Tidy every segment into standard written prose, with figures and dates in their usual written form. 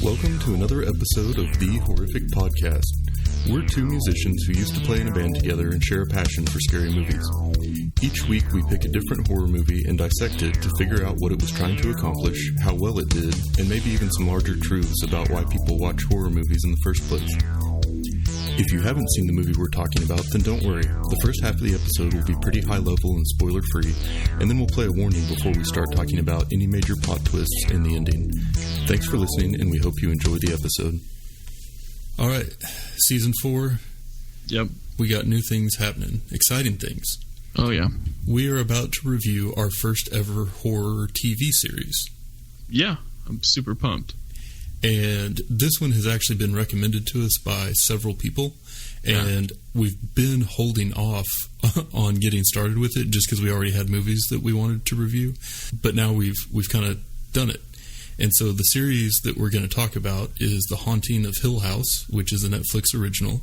Welcome to another episode of The Horrific Podcast. We're two musicians who used to play in a band together and share a passion for scary movies. Each week we pick a different horror movie and dissect it to figure out what it was trying to accomplish, how well it did, and maybe even some larger truths about why people watch horror movies in the first place. If you haven't seen the movie we're talking about, then don't worry. The first half of the episode will be pretty high level and spoiler free, and then we'll play a warning before we start talking about any major plot twists in the ending. Thanks for listening, and we hope you enjoy the episode. Alright, Season 4. Yep. We got new things happening. Exciting things. Oh, yeah. We are about to review our first ever horror TV series. Yeah, I'm super pumped. And this one has actually been recommended to us by several people, and we've been holding off on getting started with it just because we already had movies that we wanted to review. But now we've kind of done it. And so the series that we're going to talk about is The Haunting of Hill House, which is a Netflix original.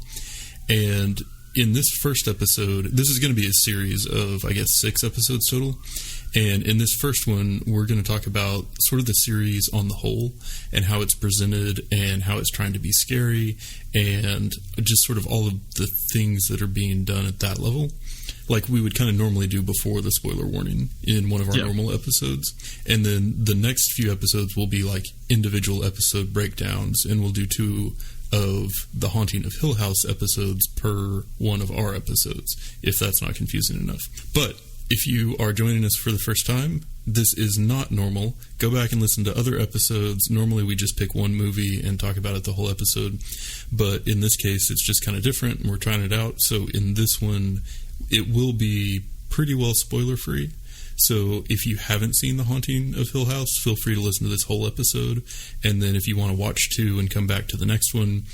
And in this first episode, this is going to be a series of, I guess, 6 episodes total. And in this first one, we're going to talk about sort of the series on the whole and how it's presented and how it's trying to be scary and just sort of all of the things that are being done at that level, like we would kind of normally do before the spoiler warning in one of our normal episodes. And then the next few episodes will be like individual episode breakdowns, and we'll do 2 of the Haunting of Hill House episodes per one of our episodes, if that's not confusing enough. But if you are joining us for the first time, this is not normal. Go back and listen to other episodes. Normally we just pick one movie and talk about it the whole episode. But in this case, it's just kind of different, and we're trying it out. So in this one, it will be pretty well spoiler-free. So if you haven't seen The Haunting of Hill House, feel free to listen to this whole episode. And then if you want to watch 2 and come back to the next one,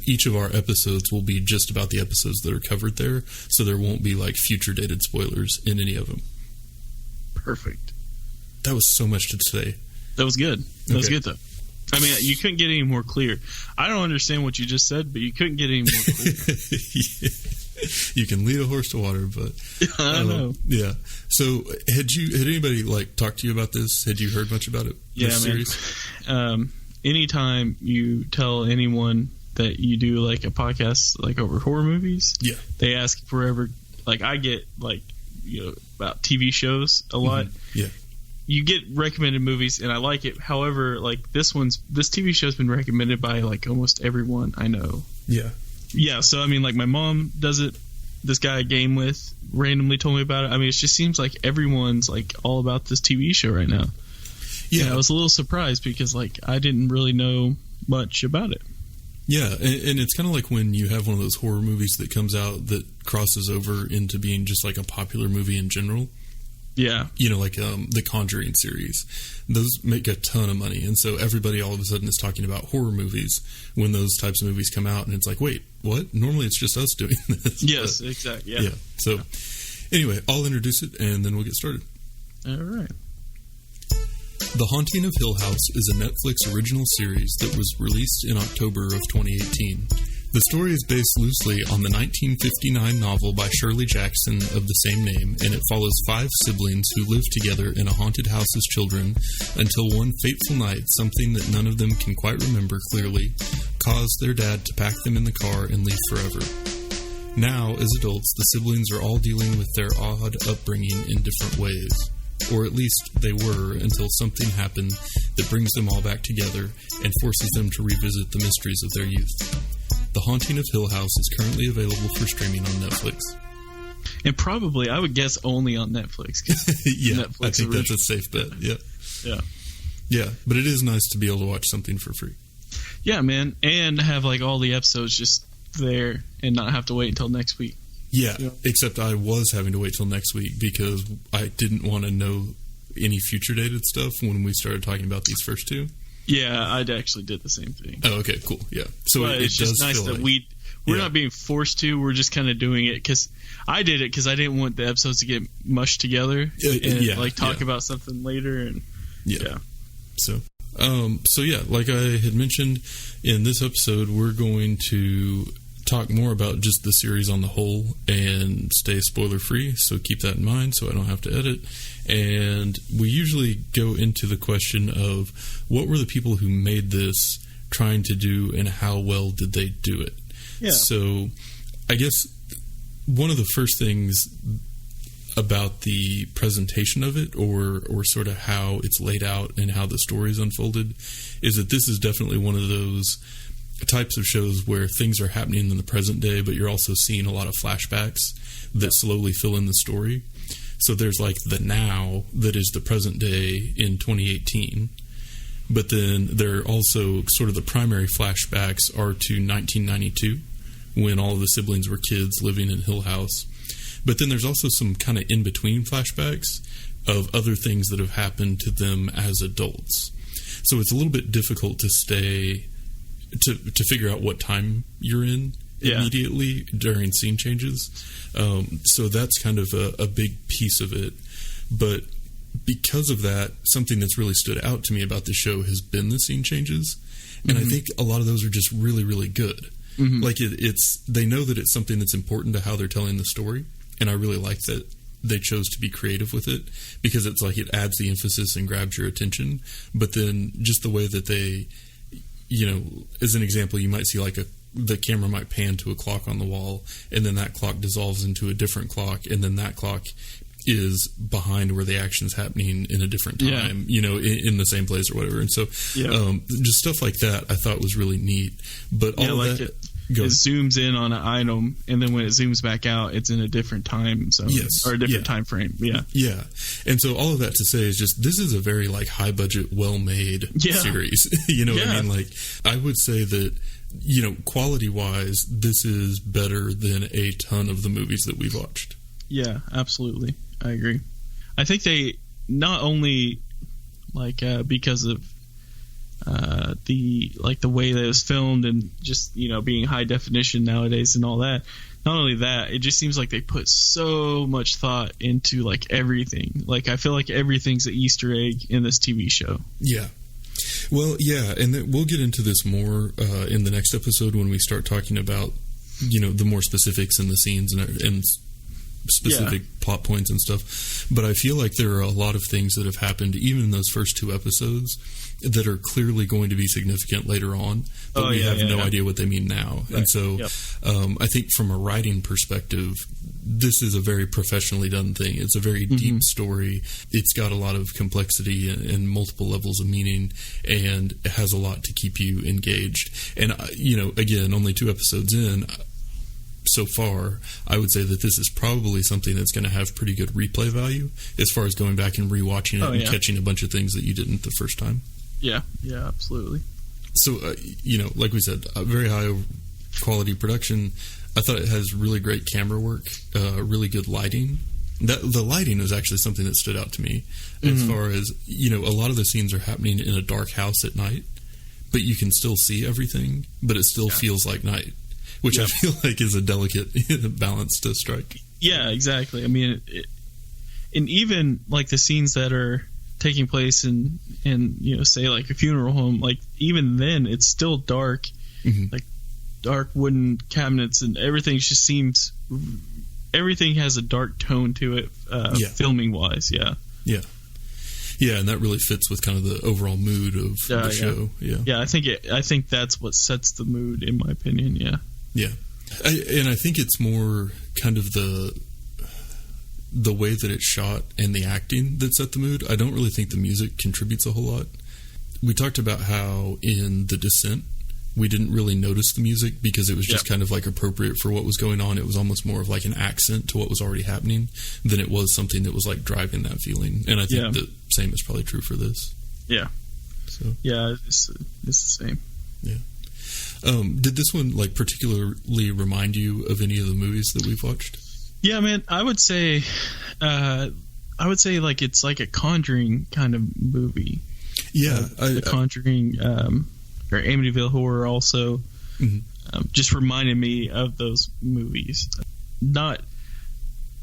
each of our episodes will be just about the episodes that are covered there. So there won't be like future dated spoilers in any of them. Perfect. That was so much to say. That was good. That was good, though. I mean, you couldn't get any more clear. I don't understand what you just said, but you couldn't get any more clear. Yeah. You can lead a horse to water, but I know. Yeah. So had anybody like talked to you about this? Had you heard much about it? Yeah, this series? Anytime you tell anyone that you do like a podcast like over horror movies, they ask forever. Like I get like about TV shows a lot. Mm-hmm. Yeah. You get recommended movies, and I like it. However, like this TV show's been recommended by like almost everyone I know. Yeah. Yeah, so I mean, like my mom does it. This guy I game with randomly told me about it. I mean, it just seems like everyone's like all about this TV show right now. Yeah, and I was a little surprised because like I didn't really know much about it. Yeah, and it's kind of like when you have one of those horror movies that comes out that crosses over into being just like a popular movie in general. Yeah. Like the Conjuring series. Those make a ton of money. And so everybody all of a sudden is talking about horror movies when those types of movies come out. And it's like, wait, what? Normally it's just us doing this. Yes, exactly. Yeah. So anyway, I'll introduce it and then we'll get started. All right. The Haunting of Hill House is a Netflix original series that was released in October of 2018. The story is based loosely on the 1959 novel by Shirley Jackson of the same name, and it follows 5 siblings who live together in a haunted house as children until one fateful night, something that none of them can quite remember clearly, caused their dad to pack them in the car and leave forever. Now, as adults, the siblings are all dealing with their odd upbringing in different ways. Or at least they were until something happened that brings them all back together and forces them to revisit the mysteries of their youth. The Haunting of Hill House is currently available for streaming on Netflix. And probably, I would guess, only on Netflix. Yeah, Netflix I think that's a safe bet. Yeah. Yeah. Yeah, but it is nice to be able to watch something for free. Yeah, man. And have like all the episodes just there and not have to wait until next week. Yeah, except I was having to wait till next week because I didn't want to know any future dated stuff when we started talking about these first 2. Yeah, I actually did the same thing. Oh, okay, cool. Yeah. So it's just nice that we're not being forced to. We're just kind of doing it because I did it because I didn't want the episodes to get mushed together and talk about something later. And So like I had mentioned in this episode, we're going to talk more about just the series on the whole and stay spoiler free, so keep that in mind so I don't have to edit. And we usually go into the question of what were the people who made this trying to do and how well did they do it. Yeah. So I guess one of the first things about the presentation of it, or sort of how it's laid out and how the story is unfolded, is that this is definitely one of those types of shows where things are happening in the present day, but you're also seeing a lot of flashbacks that slowly fill in the story. So there's like the now that is the present day in 2018, but then there are also sort of the primary flashbacks are to 1992 when all of the siblings were kids living in Hill House. But then there's also some kind of in-between flashbacks of other things that have happened to them as adults. So it's a little bit difficult to to figure out what time you're in immediately during scene changes. So that's kind of a big piece of it. But because of that, something that's really stood out to me about the show has been the scene changes. And I think a lot of those are just really, really good. Like it's they know that it's something that's important to how they're telling the story. And I really like that they chose to be creative with it, because it's like it adds the emphasis and grabs your attention. But then just the way that they, as an example, you might see like the camera might pan to a clock on the wall, and then that clock dissolves into a different clock, and then that clock is behind where the action's happening in a different time, in the same place or whatever. And so just stuff like that I thought was really neat. But all of that... It zooms in on an item, and then when it zooms back out, it's in a different time zone, or a different time frame. Yeah. And so all of that to say is just this is a very like high budget, well made series. What I mean? Like I would say that quality wise, this is better than a ton of the movies that we've watched. Yeah, absolutely, I agree. I think they not only because of the way that it was filmed and just being high definition nowadays and all that. Not only that, it just seems like they put so much thought into like everything. Like I feel like everything's an Easter egg in this TV show. Yeah. Well, yeah, and we'll get into this more in the next episode when we start talking about the more specifics in the scenes and specific plot points and stuff. But I feel like there are a lot of things that have happened even in those first two episodes that are clearly going to be significant later on, but we have no idea what they mean now. Right. And so I think from a writing perspective, this is a very professionally done thing. It's a very deep story. It's got a lot of complexity and multiple levels of meaning, and it has a lot to keep you engaged. And, again, only 2 episodes in, so far, I would say that this is probably something that's going to have pretty good replay value as far as going back and rewatching it and catching a bunch of things that you didn't the first time. Yeah, absolutely. So, like we said, very high quality production. I thought it has really great camera work, really good lighting. The lighting is actually something that stood out to me as far as, a lot of the scenes are happening in a dark house at night, but you can still see everything, but it still feels like night, which I feel like is a delicate balance to strike. Yeah, exactly. I mean, and even like the scenes that are taking place in say like a funeral home, like even then it's still dark, like dark wooden cabinets, and everything has a dark tone to it, filming wise. Yeah, and that really fits with kind of the overall mood of the show. I think that's what sets the mood, in my opinion. And I think it's more kind of the way that it's shot and the acting that set the mood. I don't really think the music contributes a whole lot. We talked about how in The Descent we didn't really notice the music because it was just kind of like appropriate for what was going on. It was almost more of like an accent to what was already happening than it was something that was like driving that feeling. And I think the same is probably true for this. It's the same. Did this one like particularly remind you of any of the movies that we've watched? Yeah, man, I would say like it's like a Conjuring kind of movie. The Conjuring or Amityville Horror also just reminded me of those movies. I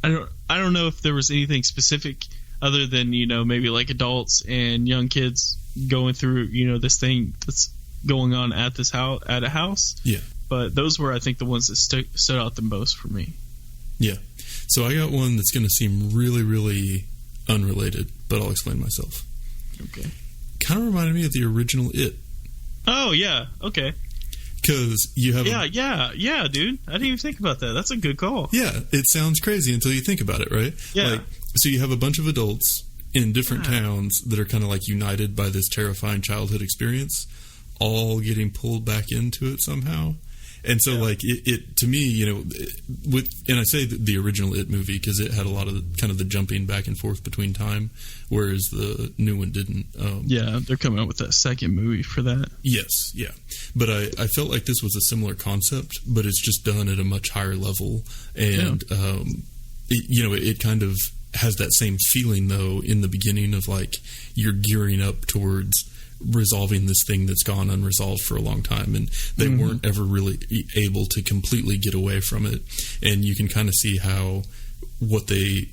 don't know if there was anything specific other than maybe like adults and young kids going through this thing that's going on at a house. but those were, I think, the ones that stood out the most for me. Yeah. So I got one that's going to seem really, really unrelated, but I'll explain myself. Okay. Kind of reminded me of the original It. Oh, yeah. Okay. Because you have... Yeah, dude. I didn't even think about that. That's a good call. Yeah, it sounds crazy until you think about it, right? Yeah. Like, so you have a bunch of adults in different towns that are kind of like united by this terrifying childhood experience, all getting pulled back into it somehow. And so, like, it to me, you know, and I say the original It movie because it had a lot of kind of the jumping back and forth between time, whereas the new one didn't. Yeah, they're coming out with that second movie for that. Yes, yeah. But I felt like this was a similar concept, but it's just done at a much higher level. And, it kind of has that same feeling, though, in the beginning of, like, you're gearing up towards resolving this thing that's gone unresolved for a long time, and they weren't ever really able to completely get away from it. And you can kind of see how what they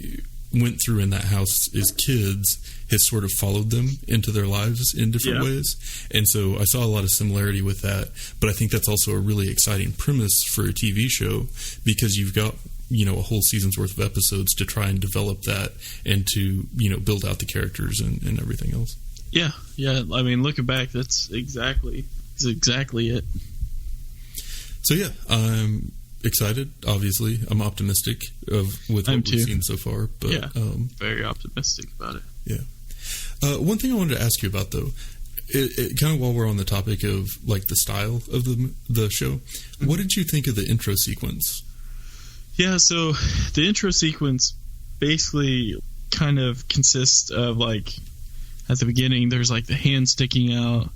went through in that house as kids has sort of followed them into their lives in different ways. And so I saw a lot of similarity with that, but I think that's also a really exciting premise for a TV show, because you've got, you know, a whole season's worth of episodes to try and develop that and to, you know, build out the characters and everything else. Yeah. I mean, looking back, that's exactly it. So yeah, I'm excited. Obviously, I'm optimistic with what we've seen so far. But yeah, very optimistic about it. Yeah. One thing I wanted to ask you about, though, it kind of while we're on the topic of like the style of the show, what did you think of the intro sequence? Yeah, so the intro sequence basically kind of consists of, like, at the beginning, there's like the hand sticking out,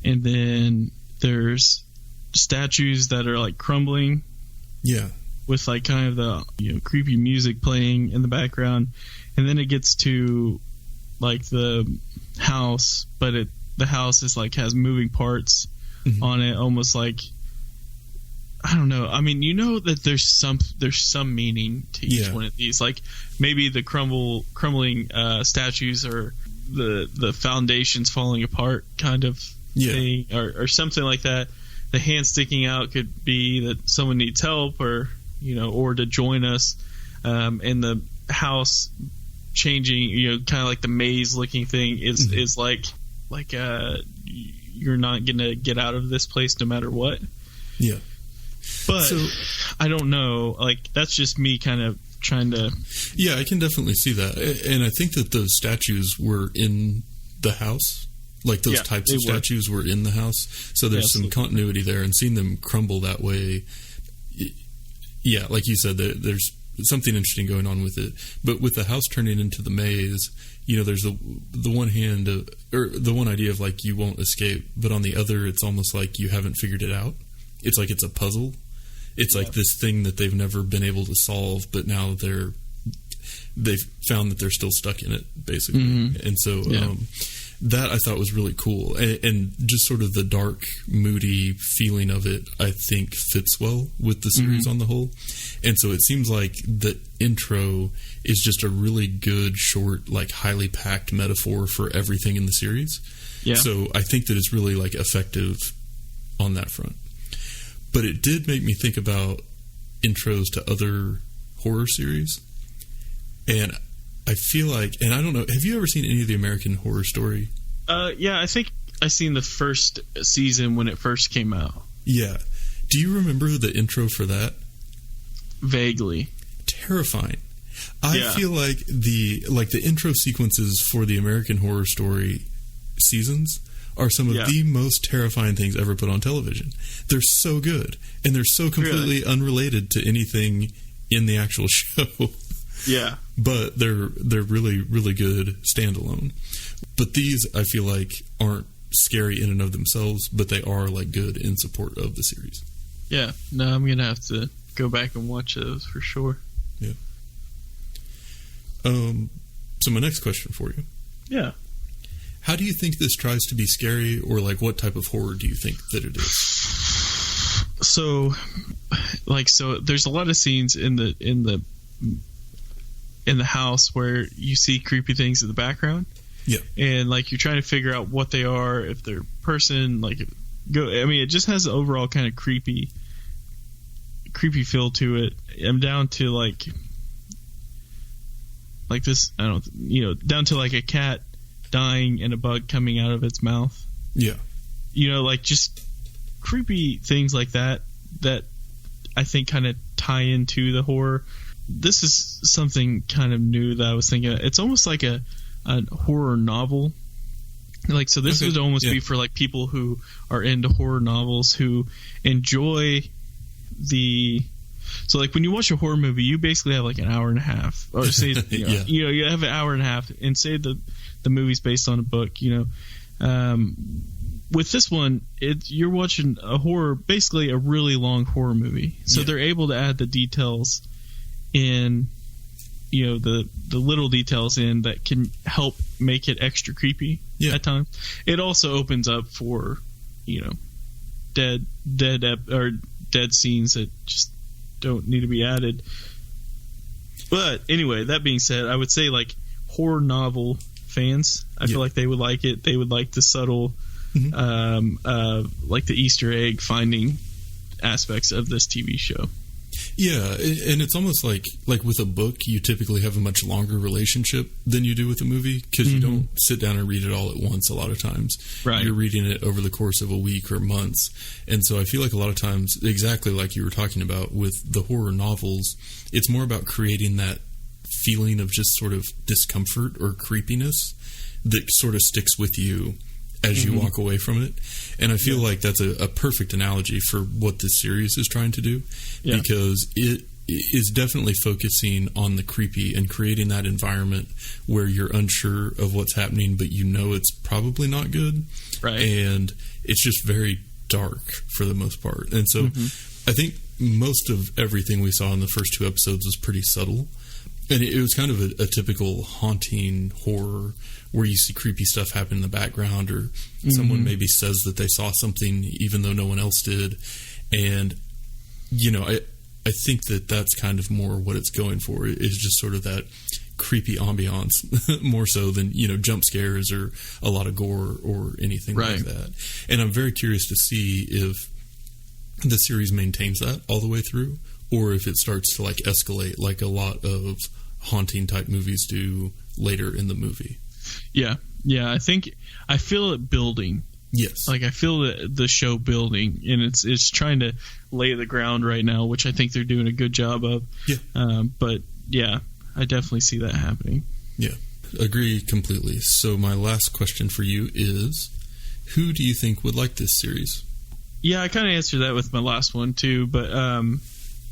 and then there's statues that are like crumbling. Yeah. With like kind of the, you know, creepy music playing in the background, and then it gets to like the house, but the house is like has moving parts on it, almost like, I don't know. I mean, you know that there's some meaning to each one of these. Like maybe the crumbling statues are the foundations falling apart kind of thing, or something like that. The hand sticking out could be that someone needs help, or, you know, or to join us. And the house changing, you know, kind of like the maze looking thing is like you're not gonna get out of this place no matter what. Yeah. But so, I don't know. Like, that's just me kind of trying to... Yeah, I can definitely see that. And I think that those statues were in the house. Like, those types of statues were in the house. So there's some continuity there. And seeing them crumble that way... Yeah, like you said, there's something interesting going on with it. But with the house turning into the maze, you know, there's the one hand... or the one idea of, like, you won't escape. But on the other, it's almost like you haven't figured it out. It's like it's a puzzle. It's like this thing that they've never been able to solve, but now they've found that they're still stuck in it, basically. And so that I thought was really cool. And just sort of the dark, moody feeling of it, I think, fits well with the series on the whole. And so it seems like the intro is just a really good, short, like highly packed metaphor for everything in the series. Yeah. So I think that it's really like effective on that front. But it did make me think about intros to other horror series. And I feel like, and I don't know, have you ever seen any of the American Horror Story? Yeah, I think I seen the first season when it first came out. Yeah. Do you remember the intro for that? Vaguely. Terrifying. I feel like the intro sequences for the American Horror Story seasons are some of the most terrifying things ever put on television. They're so good, and they're so completely unrelated to anything in the actual show. Yeah. But they're really, really good standalone. But these, I feel like, aren't scary in and of themselves, but they are like good in support of the series. Yeah. No, I'm going to have to go back and watch those for sure. Yeah. So my next question for you. Yeah. How do you think this tries to be scary, or like what type of horror do you think that it is? So there's a lot of scenes in the house where you see creepy things in the background. Yeah. And like you're trying to figure out what they are, if they're person, like go. I mean, it just has an overall kind of creepy feel to it. I'm down to like this. I don't, down to like a cat dying and a bug coming out of its mouth. Yeah, like just creepy things like that I think kind of tie into the horror. This is something kind of new that I was thinking. It's almost like a horror novel. Like, so this would almost be for like people who are into horror novels, who enjoy so like when you watch a horror movie, you basically have like an hour and a half, or say you have an hour and a half, and say the movie's based on a book. With this one, you're watching a horror, basically a really long horror movie. So they're able to add the details in, the little details in that can help make it extra creepy at times. It also opens up for, dead scenes that just don't need to be added. But anyway, that being said, I would say like horror novel fans, I feel like they would like it. They would like the subtle, like the Easter egg finding aspects of this TV show. Yeah, and it's almost like with a book, you typically have a much longer relationship than you do with a movie, because you don't sit down and read it all at once a lot of times. Right. You're reading it over the course of a week or months. And so I feel like a lot of times, exactly like you were talking about with the horror novels, it's more about creating that feeling of just sort of discomfort or creepiness that sort of sticks with you as you walk away from it. And I feel like that's a perfect analogy for what this series is trying to do, because it is definitely focusing on the creepy and creating that environment where you're unsure of what's happening, but it's probably not good. Right. And it's just very dark for the most part. And so I think most of everything we saw in the first 2 episodes was pretty subtle. And it was kind of a typical haunting horror where you see creepy stuff happen in the background, or someone maybe says that they saw something even though no one else did. And, I think that that's kind of more what it's going for, is just sort of that creepy ambiance more so than, jump scares or a lot of gore or anything like that. And I'm very curious to see if the series maintains that all the way through, or if it starts to like escalate like a lot of haunting type movies do later in the movie. Yeah. I feel it building. Yes. Like I feel the show building, and it's trying to lay the ground right now, which I think they're doing a good job of. Yeah. But yeah, I definitely see that happening. Yeah. Agree completely. So my last question for you is, who do you think would like this series? Yeah, I kind of answered that with my last one too, but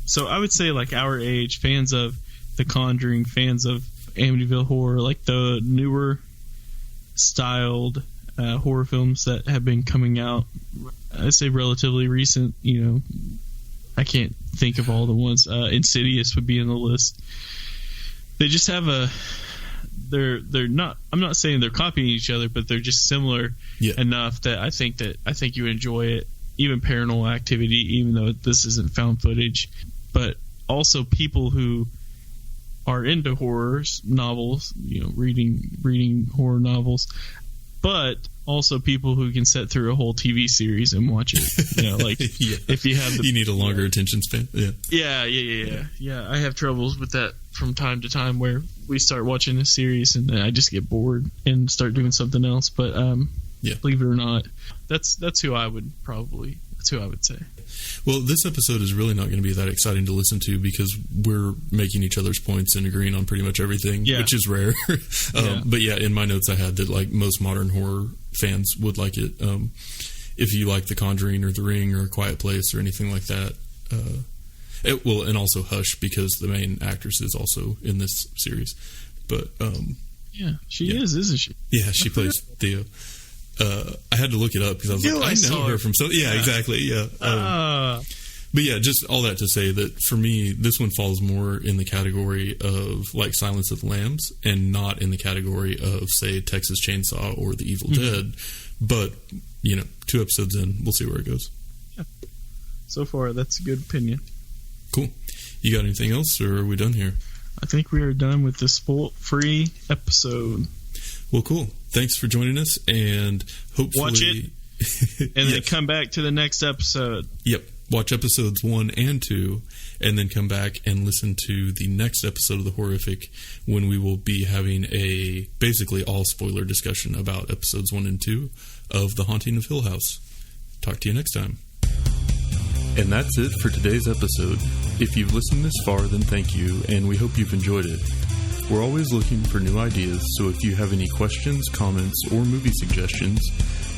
so I would say like our age, fans of The Conjuring, fans of Amityville Horror, like the newer styled horror films that have been coming out. I'd say relatively recent. I can't think of all the ones. Insidious would be in the list. They just have they're not. I'm not saying they're copying each other, but they're just similar enough that I think you enjoy it. Even Paranormal Activity, even though this isn't found footage, but also people who are into horror novels, reading horror novels, but also people who can sit through a whole TV series and watch it. Like if you have you need a longer attention span. Yeah. I have troubles with that from time to time, where we start watching a series and then I just get bored and start doing something else. But believe it or not, that's who I would say. Well, this episode is really not going to be that exciting to listen to, because we're making each other's points and agreeing on pretty much everything, which is rare. But in my notes I had that like most modern horror fans would like it. If you like The Conjuring or The Ring or A Quiet Place or anything like that. And also Hush, because the main actress is also in this series. But she is, isn't she? Yeah, she plays Theo. I had to look it up because I was like, I know her from so. Yeah, exactly. Yeah. But yeah, just all that to say that for me, this one falls more in the category of like Silence of the Lambs, and not in the category of, say, Texas Chainsaw or The Evil Dead. But 2 episodes in, we'll see where it goes. Yeah. So far, that's a good opinion. Cool. You got anything else, or are we done here? I think we are done with this spoiler-free episode. Well, cool. Thanks for joining us, and hopefully... Watch it. And then come back to the next episode. Yep. Watch episodes 1 and 2, and then come back and listen to the next episode of The Horrific, when we will be having a basically all spoiler discussion about episodes 1 and 2 of The Haunting of Hill House. Talk to you next time. And that's it for today's episode. If you've listened this far, then thank you, and we hope you've enjoyed it. We're always looking for new ideas, so if you have any questions, comments, or movie suggestions,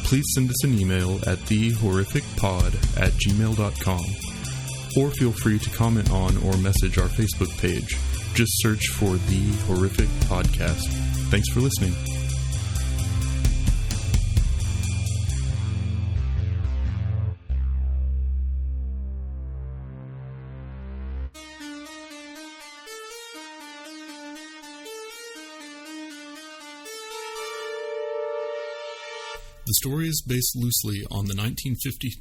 please send us an email at thehorrificpod@gmail.com, or feel free to comment on or message our Facebook page. Just search for The Horrific Podcast. Thanks for listening. The story is based loosely on the 1950...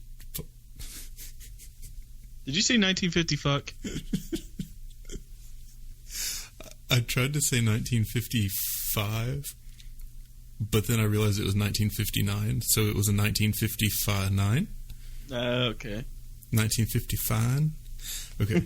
Did you say 1950 fuck? I tried to say 1955, but then I realized it was 1959, so it was a 1959. Okay. 1955? Okay.